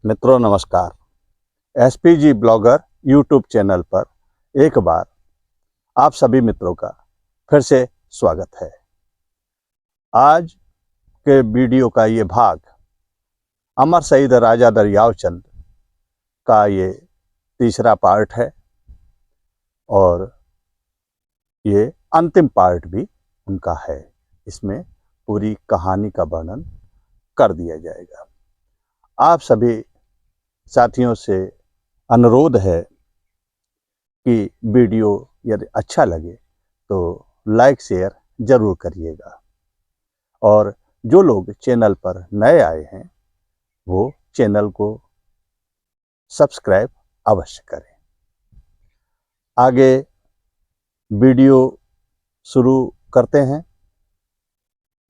मित्रों नमस्कार। SPG blogger YouTube channel पर एक बार आप सभी मित्रों का फिर से स्वागत है। आज के वीडियो का ये भाग अमर शहीद राजा दरियाव चंद का ये तीसरा पार्ट है और ये अंतिम पार्ट भी उनका है। इसमें पूरी कहानी का वर्णन कर दिया जाएगा। आप सभी साथियों से अनुरोध है कि वीडियो यदि अच्छा लगे तो लाइक शेयर ज़रूर करिएगा और जो लोग चैनल पर नए आए हैं वो चैनल को सब्सक्राइब अवश्य करें। आगे वीडियो शुरू करते हैं।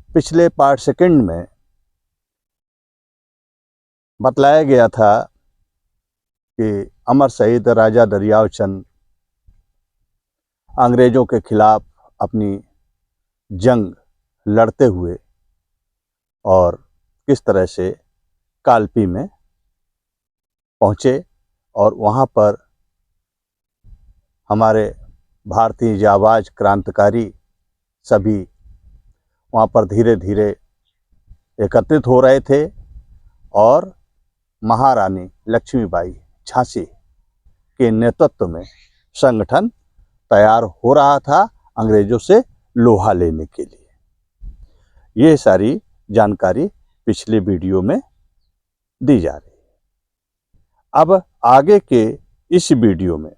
पिछले पार्ट सेकंड में बतलाया गया था कि अमर शहीद राजा दरियाव चंद अंग्रेज़ों के खिलाफ अपनी जंग लड़ते हुए और किस तरह से कालपी में पहुँचे और वहाँ पर हमारे भारतीय जाबाज क्रांतिकारी सभी वहाँ पर धीरे धीरे एकत्रित हो रहे थे और महारानी लक्ष्मीबाई झांसी के नेतृत्व में संगठन तैयार हो रहा था अंग्रेज़ों से लोहा लेने के लिए। ये सारी जानकारी पिछले वीडियो में दी जा रही है। अब आगे के इस वीडियो में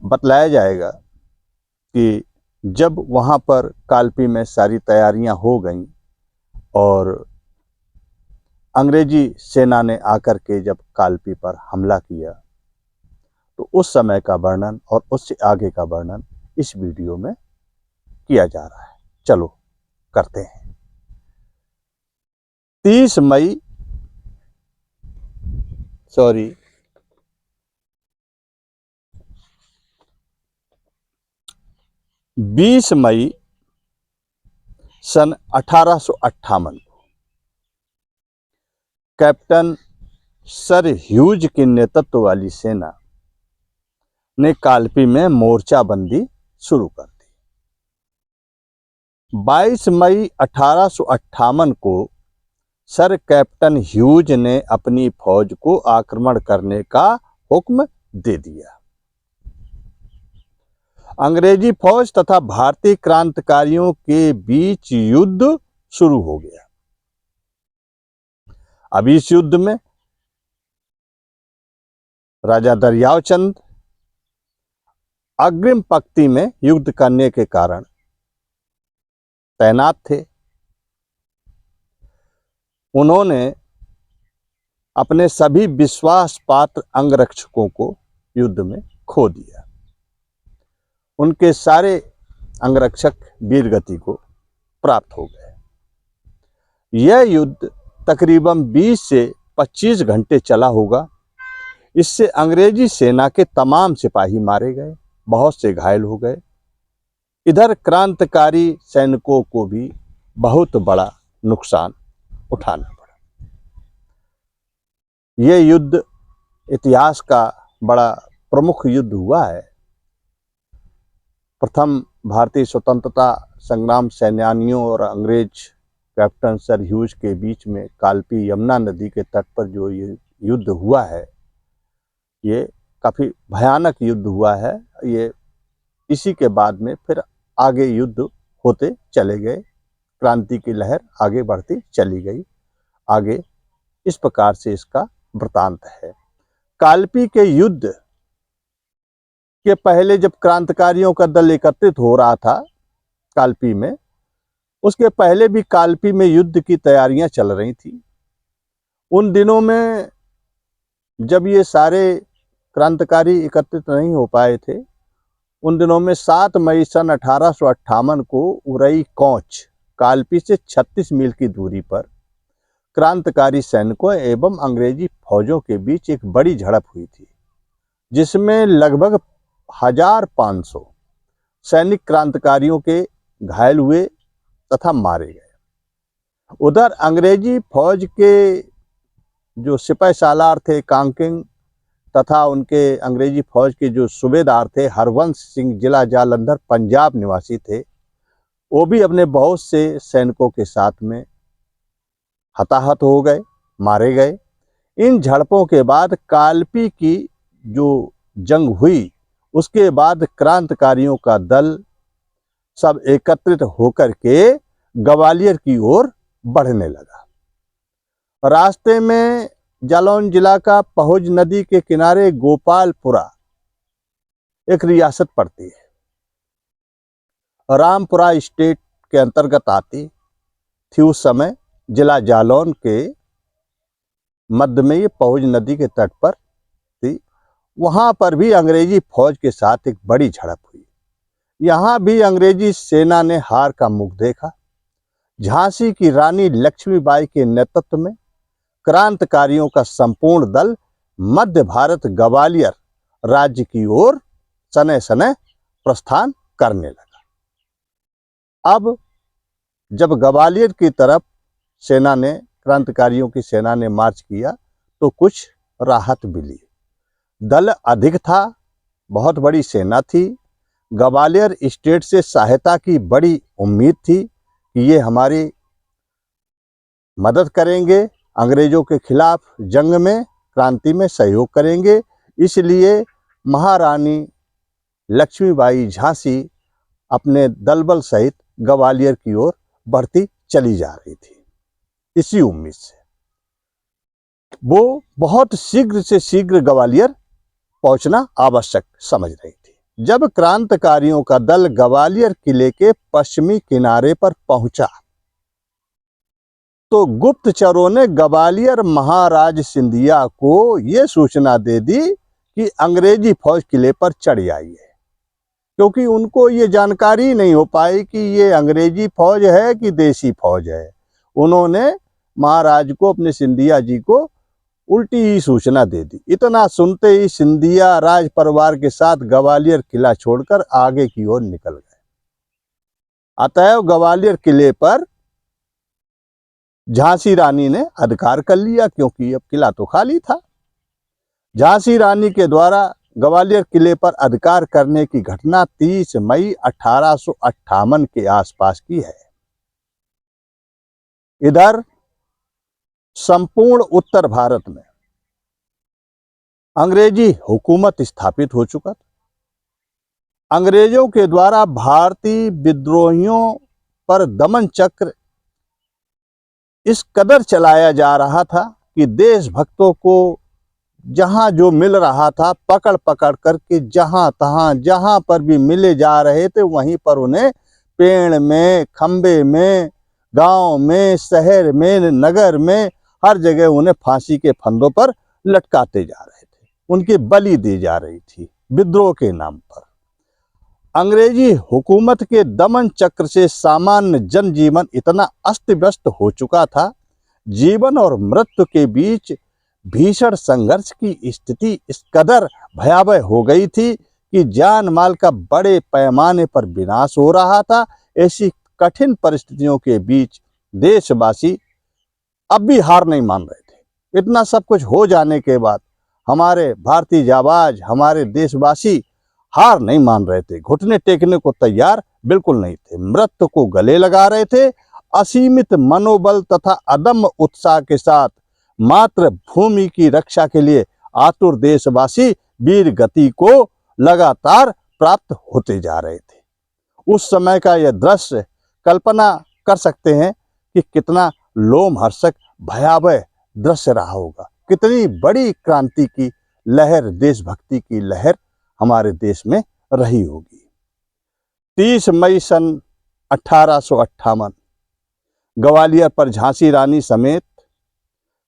बतलाया जाएगा कि जब वहाँ पर कालपी में सारी तैयारियां हो गईं और अंग्रेजी सेना ने आकर के जब कालपी पर हमला किया तो उस समय का वर्णन और उससे आगे का वर्णन इस वीडियो में किया जा रहा है। चलो करते हैं। 20 मई सन 1858 को कैप्टन सर ह्यूज के नेतृत्व वाली सेना ने कालपी में मोर्चाबंदी शुरू कर दी। 22 मई 1858 को सर कैप्टन ह्यूज ने अपनी फौज को आक्रमण करने का हुक्म दे दिया। अंग्रेजी फौज तथा भारतीय क्रांतिकारियों के बीच युद्ध शुरू हो गया। अब इस युद्ध में राजा दरियाव चंद अग्रिम पंक्ति में युद्ध करने के कारण तैनात थे। उन्होंने अपने सभी विश्वास पात्र अंगरक्षकों को युद्ध में खो दिया। उनके सारे अंगरक्षक वीरगति को प्राप्त हो गए। यह युद्ध तकरीबन 20 से 25 घंटे चला होगा। इससे अंग्रेजी सेना के तमाम सिपाही मारे गए, बहुत से घायल हो गए। इधर क्रांतिकारी सैनिकों को भी बहुत बड़ा नुकसान उठाना पड़ा। यह युद्ध इतिहास का बड़ा प्रमुख युद्ध हुआ है। प्रथम भारतीय स्वतंत्रता संग्राम सेनानियों और अंग्रेज कैप्टन सर ह्यूज के बीच में कालपी यमुना नदी के तट पर जो ये युद्ध हुआ है, ये काफ़ी भयानक युद्ध हुआ है। ये इसी के बाद में फिर आगे युद्ध होते चले गए। क्रांति की लहर आगे बढ़ती चली गई। आगे इस प्रकार से इसका वृतांत है। कालपी के युद्ध के पहले जब क्रांतिकारियों का दल एकत्रित हो रहा था कालपी में, उसके पहले भी कालपी में युद्ध की तैयारियां चल रही थी। उन दिनों में जब ये सारे क्रांतिकारी एकत्रित नहीं हो पाए थे, उन दिनों में 7 मई सन 1858 को उरई कोंच कालपी से 36 मील की दूरी पर क्रांतिकारी सैनिकों एवं अंग्रेजी फौजों के बीच एक बड़ी झड़प हुई थी, जिसमें लगभग 1500 सैनिक क्रांतिकारियों के घायल हुए तथा मारे गए। उधर अंग्रेजी फौज के जो सिपाही सालार थे कांकिंग तथा उनके अंग्रेजी फौज के जो सूबेदार थे हरवंश सिंह जिला जालंधर पंजाब निवासी थे, वो भी अपने बहुत से सैनिकों के साथ में हताहत हो गए, मारे गए। इन झड़पों के बाद कालपी की जो जंग हुई, उसके बाद क्रांतिकारियों का दल सब एकत्रित होकर के ग्वालियर की ओर बढ़ने लगा। रास्ते में जालौन जिला का पहुज नदी के किनारे गोपालपुरा एक रियासत पड़ती है, रामपुरा स्टेट के अंतर्गत आती थी। उस समय जिला जालौन के मध्य में ये पहुज नदी के तट पर थी। वहां पर भी अंग्रेजी फौज के साथ एक बड़ी झड़प हुई। यहां भी अंग्रेजी सेना ने हार का मुख देखा। झांसी की रानी लक्ष्मीबाई के नेतृत्व में क्रांतिकारियों का संपूर्ण दल मध्य भारत ग्वालियर राज्य की ओर सने सने प्रस्थान करने लगा। अब जब ग्वालियर की तरफ क्रांतिकारियों की सेना ने मार्च किया तो कुछ राहत मिली। दल अधिक था, बहुत बड़ी सेना थी। ग्वालियर स्टेट से सहायता की बड़ी उम्मीद थी कि ये हमारी मदद करेंगे, अंग्रेजों के खिलाफ जंग में, क्रांति में सहयोग करेंगे। इसलिए महारानी लक्ष्मीबाई झांसी अपने दलबल सहित ग्वालियर की ओर बढ़ती चली जा रही थी। इसी उम्मीद से वो बहुत शीघ्र से शीघ्र ग्वालियर पहुंचना आवश्यक समझ रही थी। जब क्रांतिकारियों का दल ग्वालियर किले के पश्चिमी किनारे पर पहुंचा तो गुप्तचरों ने ग्वालियर महाराज सिंधिया को यह सूचना दे दी कि अंग्रेजी फौज किले पर चढ़ आई है, क्योंकि उनको ये जानकारी नहीं हो पाई कि ये अंग्रेजी फौज है कि देसी फौज है। उन्होंने महाराज को, अपने सिंधिया जी को उल्टी ही सूचना दे दी। इतना सुनते ही सिंधिया राज परिवार के साथ ग्वालियर किला छोड़कर आगे की ओर निकल गए। अतएव ग्वालियर किले पर झांसी रानी ने अधिकार कर लिया, क्योंकि अब किला तो खाली था। झांसी रानी के द्वारा ग्वालियर किले पर अधिकार करने की घटना 30 मई 1858 के आसपास की है। इधर संपूर्ण उत्तर भारत में अंग्रेजी हुकूमत स्थापित हो चुका था। अंग्रेजों के द्वारा भारतीय विद्रोहियों पर दमन चक्र इस कदर चलाया जा रहा था कि देशभक्तों को जहां जो मिल रहा था पकड़ पकड़ करके जहां पर भी मिले जा रहे थे, वहीं पर उन्हें पेड़ में, खंबे में, गांव में, शहर में, नगर में, हर जगह उन्हें फांसी के फंदों पर लटकाते जा रहे थे। उनकी बलि दी जा रही थी विद्रोह के नाम पर। अंग्रेजी हुकूमत के दमन चक्र से सामान्य जनजीवन इतना अस्त व्यस्त हो चुका था, जीवन और मृत्यु के बीच भीषण संघर्ष की स्थिति इस कदर भयावह हो गई थी कि जान माल का बड़े पैमाने पर विनाश हो रहा था। ऐसी कठिन परिस्थितियों के बीच देशवासी अब भी हार नहीं मान रहे थे। इतना सब कुछ हो जाने के बाद हमारे भारतीय जाबाज, हमारे देशवासी हार नहीं मान रहे थे, घुटने टेकने को तैयार बिल्कुल नहीं थे, मृत्यु को गले लगा रहे थे। असीमित मनोबल तथा अदम्य उत्साह के साथ मातृभूमि की रक्षा के लिए आतुर देशवासी वीर गति को लगातार प्राप्त होते जा रहे थे। उस समय का यह दृश्य कल्पना कर सकते हैं कि कितना लोमहर्षक भयावह दृश्य रहा होगा। कितनी बड़ी क्रांति की लहर, देशभक्ति की लहर हमारे देश में रही होगी। 30 मई सन 1858 ग्वालियर पर झांसी रानी समेत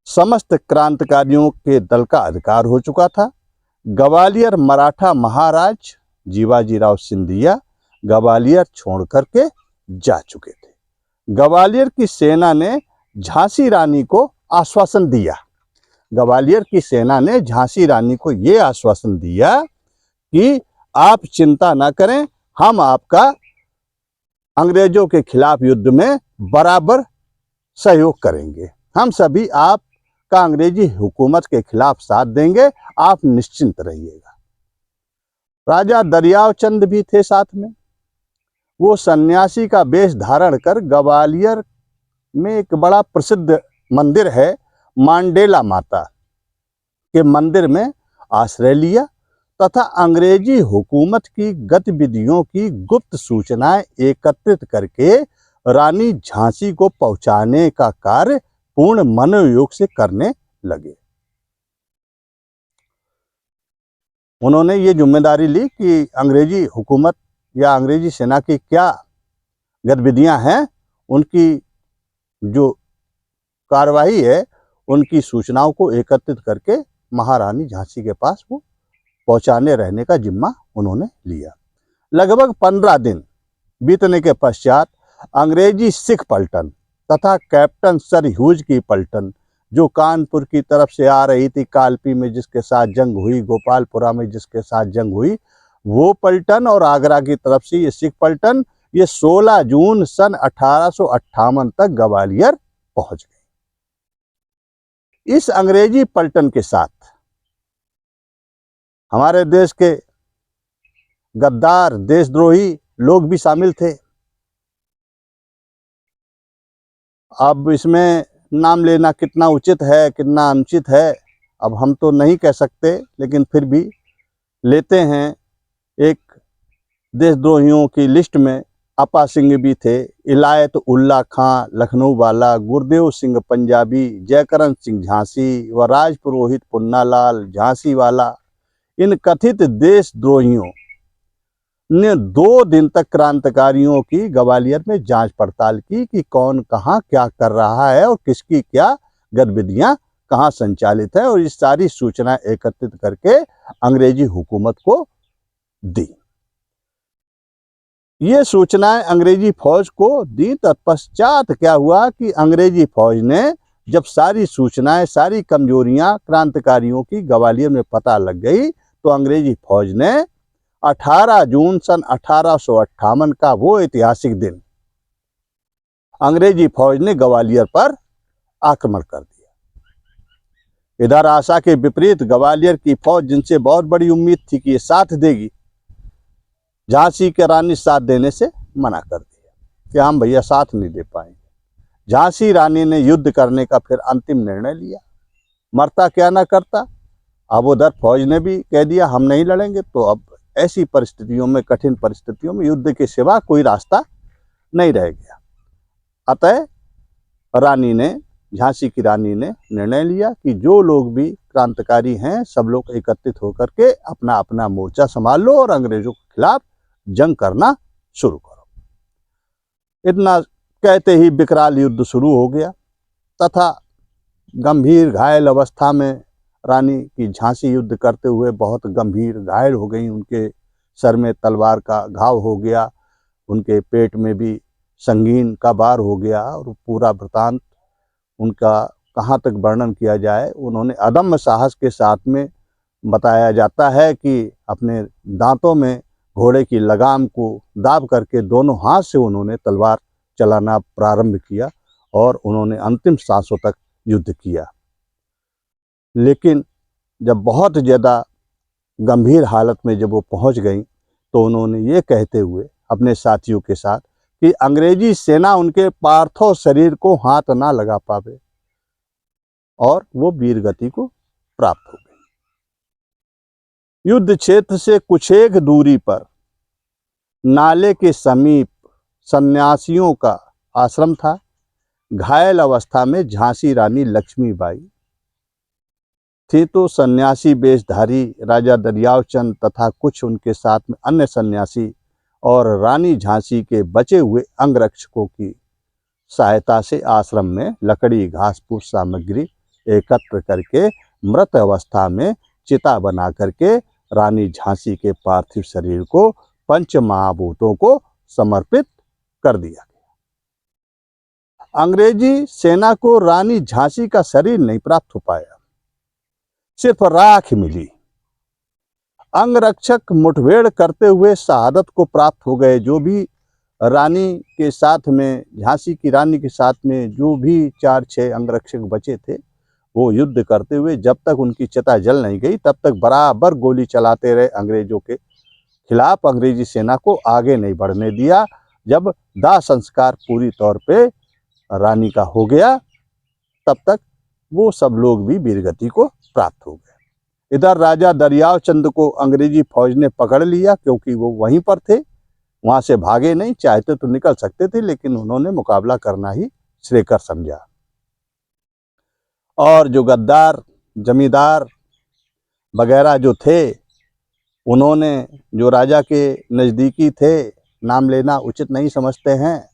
समस्त क्रांतिकारियों के दल का अधिकार हो चुका था। ग्वालियर मराठा महाराज जीवाजीराव सिंधिया ग्वालियर छोड़ करके जा चुके थे। ग्वालियर की सेना ने झांसी रानी को आश्वासन दिया। ग्वालियर की सेना ने झांसी रानी को यह आश्वासन दिया कि आप चिंता न करें, हम आपका अंग्रेजों के खिलाफ युद्ध में बराबर सहयोग करेंगे। हम सभी आपका अंग्रेजी हुकूमत के खिलाफ साथ देंगे, आप निश्चिंत रहिएगा। राजा दरियाव चंद भी थे साथ में। वो सन्यासी का वेश धारण कर ग्वालियर में एक बड़ा प्रसिद्ध मंदिर है, मांडेला माता के मंदिर में आश्रय लिया तथा अंग्रेजी हुकूमत की गतिविधियों की गुप्त सूचनाएं एकत्रित करके रानी झांसी को पहुंचाने का कार्य पूर्ण मनोयोग से करने लगे। उन्होंने ये जिम्मेदारी ली कि अंग्रेजी हुकूमत या अंग्रेजी सेना की क्या गतिविधियां हैं, उनकी जो कार्रवाई है, उनकी सूचनाओं को एकत्रित करके महारानी झांसी के पास वो पहुंचाने रहने का जिम्मा उन्होंने लिया। लगभग 15 दिन बीतने के पश्चात अंग्रेजी सिख पलटन तथा कैप्टन सर ह्यूज की पलटन, जो कानपुर की तरफ से आ रही थी, कालपी में जिसके साथ जंग हुई, गोपालपुरा में जिसके साथ जंग हुई, वो पलटन और आगरा की तरफ से ये सिख पलटन, ये 16 जून सन 1858 तक ग्वालियर पहुंच गई। इस अंग्रेजी पलटन के साथ हमारे देश के गद्दार देशद्रोही लोग भी शामिल थे। अब इसमें नाम लेना कितना उचित है, कितना अनुचित है, अब हम तो नहीं कह सकते, लेकिन फिर भी लेते हैं। एक देशद्रोहियों की लिस्ट में अपा सिंह भी थे, इलायत उल्ला खां लखनऊ वाला, गुरदेव सिंह पंजाबी, जयकरण सिंह झांसी व राजपुरोहित पुन्नालाल झांसी वाला। इन कथित देशद्रोहियों ने 2 दिन तक क्रांतिकारियों की ग्वालियर में जांच पड़ताल की कि कौन कहां क्या कर रहा है और किसकी क्या गतिविधियां कहां संचालित है, और इस सारी सूचना एकत्रित करके अंग्रेजी हुकूमत को दी। ये सूचनाएं अंग्रेजी फौज को दी। तत्पश्चात क्या हुआ कि अंग्रेजी फौज ने जब सारी सूचनाएं, सारी कमजोरियां क्रांतिकारियों की ग्वालियर में पता लग गई, तो अंग्रेजी फौज ने 18 जून सन 1858 का वो ऐतिहासिक दिन अंग्रेजी फौज ने ग्वालियर पर आक्रमण कर दिया। इधर आशा के विपरीत ग्वालियर की फौज, जिनसे बहुत बड़ी उम्मीद थी कि ये साथ देगी, झांसी के रानी साथ देने से मना कर दिया कि हम भैया साथ नहीं दे पाएंगे। झांसी रानी ने युद्ध करने का फिर अंतिम निर्णय लिया। मरता क्या ना करता। अब उधर फौज ने भी कह दिया हम नहीं लड़ेंगे, तो अब ऐसी परिस्थितियों में, कठिन परिस्थितियों में युद्ध के सिवा कोई रास्ता नहीं रह गया। अतः रानी ने, झांसी की रानी ने निर्णय लिया कि जो लोग भी क्रांतिकारी हैं, सब लोग एकत्रित होकर के अपना अपना मोर्चा संभाल लो और अंग्रेजों के खिलाफ जंग करना शुरू करो। इतना कहते ही विकराल युद्ध शुरू हो गया तथा गंभीर घायल अवस्था में रानी की झांसी युद्ध करते हुए बहुत गंभीर घायल हो गई। उनके सर में तलवार का घाव हो गया, उनके पेट में भी संगीन का वार हो गया, और पूरा वृतांत उनका कहाँ तक वर्णन किया जाए। उन्होंने अदम्य साहस के साथ में, बताया जाता है कि अपने दांतों में घोड़े की लगाम को दाब करके दोनों हाथ से उन्होंने तलवार चलाना प्रारंभ किया और उन्होंने अंतिम सांसों तक युद्ध किया। लेकिन जब बहुत ज़्यादा गंभीर हालत में जब वो पहुंच गई, तो उन्होंने ये कहते हुए अपने साथियों के साथ कि अंग्रेजी सेना उनके पार्थिव शरीर को हाथ ना लगा पावे, और वो वीरगति को प्राप्त हो गई। युद्ध क्षेत्र से कुछ एक दूरी पर नाले के समीप सन्यासियों का आश्रम था। घायल अवस्था में झांसी रानी लक्ष्मीबाई थी, तो सन्यासी वेशधारी राजा दरियाव चंद तथा कुछ उनके साथ में अन्य सन्यासी और रानी झांसी के बचे हुए अंगरक्षकों की सहायता से आश्रम में लकड़ी, घास फूस सामग्री एकत्र करके मृत अवस्था में चिता बना करके रानी झांसी के पार्थिव शरीर को पंच महाभूतों को समर्पित कर दिया गया। अंग्रेजी सेना को रानी झांसी का शरीर नहीं प्राप्त हो पाया, सिर्फ राख मिली। अंगरक्षक मुठभेड़ करते हुए शहादत को प्राप्त हो गए। जो भी रानी के साथ में, झांसी की रानी के साथ में जो भी 4-6 अंगरक्षक बचे थे, वो युद्ध करते हुए जब तक उनकी चिता जल नहीं गई तब तक बराबर गोली चलाते रहे अंग्रेजों के खिलाफ। अंग्रेजी सेना को आगे नहीं बढ़ने दिया। जब दाह संस्कार पूरी तौर पे रानी का हो गया तब तक वो सब लोग भी वीरगति को प्राप्त हो गए। इधर राजा दरियाव चंद को अंग्रेजी फौज ने पकड़ लिया क्योंकि वो वहीं पर थे, वहां से भागे नहीं। चाहते तो निकल सकते थे लेकिन उन्होंने मुकाबला करना ही श्रेयस्कर समझा। और जो गद्दार जमींदार वगैरह जो थे, उन्होंने जो राजा के नज़दीकी थे, नाम लेना उचित नहीं समझते हैं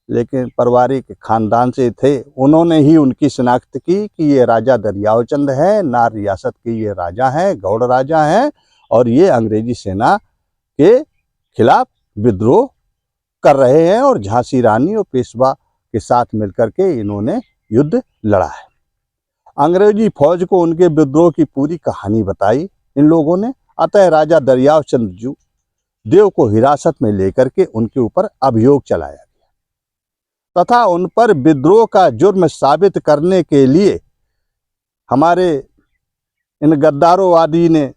लेकिन पारिवारिक खानदान से थे, उन्होंने ही उनकी शिनाख्त की कि ये राजा दरियाव चंद है, नार रियासत के ये राजा हैं, गौड़ राजा हैं और ये अंग्रेजी सेना के खिलाफ विद्रोह कर रहे हैं और झांसी रानी और पेशवा के साथ मिलकर के इन्होंने युद्ध लड़ा है। अंग्रेजी फौज को उनके विद्रोह की पूरी कहानी बताई इन लोगों ने। अतः राजा दरियाव चंद देव को हिरासत में लेकर के उनके ऊपर अभियोग चलाया गया तथा उन पर विद्रोह का जुर्म साबित करने के लिए हमारे इन गद्दारों ने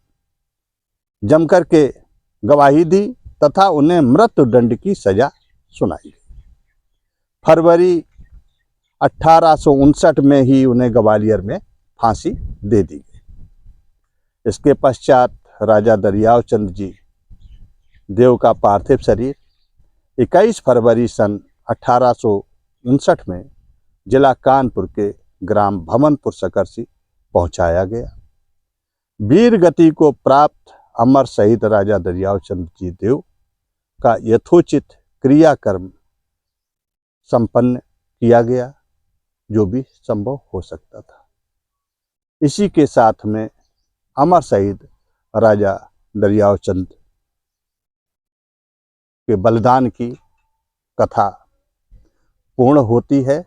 जम करके गवाही दी तथा उन्हें मृत्युदंड की सजा सुनाई। फरवरी 1859 में ही उन्हें ग्वालियर में फांसी दे दी गई। इसके पश्चात राजा दरियाव चंद देव का पार्थिव शरीर 21 फरवरी सन 1859 में जिला कानपुर के ग्राम भमनपुर सकरसी पहुंचाया गया। वीर गति को प्राप्त अमर शहीद राजा दरियाव चंद देव का यथोचित क्रियाकर्म संपन्न किया गया, जो भी संभव हो सकता था। इसी के साथ में अमर शहीद राजा दरियाव चंद के बलिदान की कथा पूर्ण होती है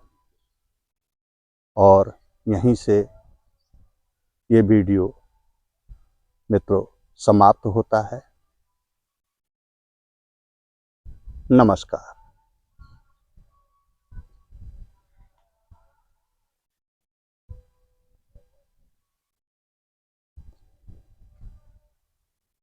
और यहीं से ये वीडियो मित्रों समाप्त होता है। नमस्कार।